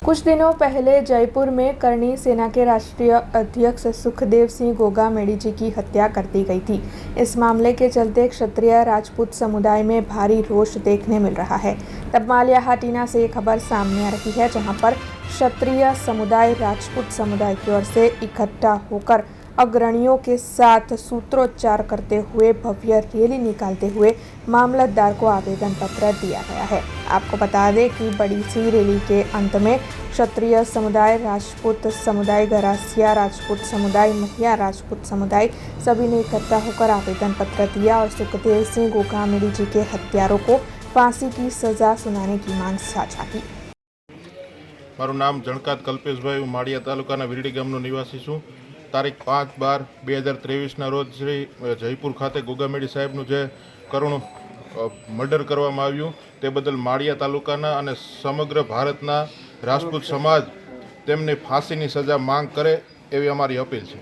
कुछ दिनों पहले जयपुर में करणी सेना के राष्ट्रीय अध्यक्ष सुखदेव सिंह गोगामेडी जी की हत्या कर दी गई थी। इस मामले के चलते क्षत्रिय राजपूत समुदाय में भारी रोष देखने मिल रहा है। तब मालियाहाटीना से एक खबर सामने आ रही है, जहां पर क्षत्रिय समुदाय राजपूत समुदाय की ओर से इकट्ठा होकर अग्रणियों के साथ सूत्रोच्चार करते हुए भव्य रैली निकालते हुए मामलतदार को आवेदन पत्र दिया गया है। आपको बता दें कि बड़ी सी रैली के अंत में क्षत्रिय समुदाय, राजपूत समुदाय, गरासिया राजपूत समुदाय, महिला राजपूत समुदाय सभी ने इकट्ठा होकर आवेदन पत्र दिया और सुखदेव सिंह गोगामेडी जी के हत्यारों को फांसी की सजा सुनाने की मांग साझा की। मारू नाम जणकात कल्पेशभाई, हूँ माड़िया तालुकाना वीरडी गामनो निवासी छूँ। तारीख 5/12/2023 रोज श्री जयपुर खाते गोगामेडी साहेबનું જે કરુણ મર્ડર કરવામાં આવ્યું તે બદલ માળિયા તાલુકાના અને સમગ્ર ભારતના રાજપૂત સમાજ તેમને ફાંસીની સજા માંગ કરે એવી અમારી અપીલ છે।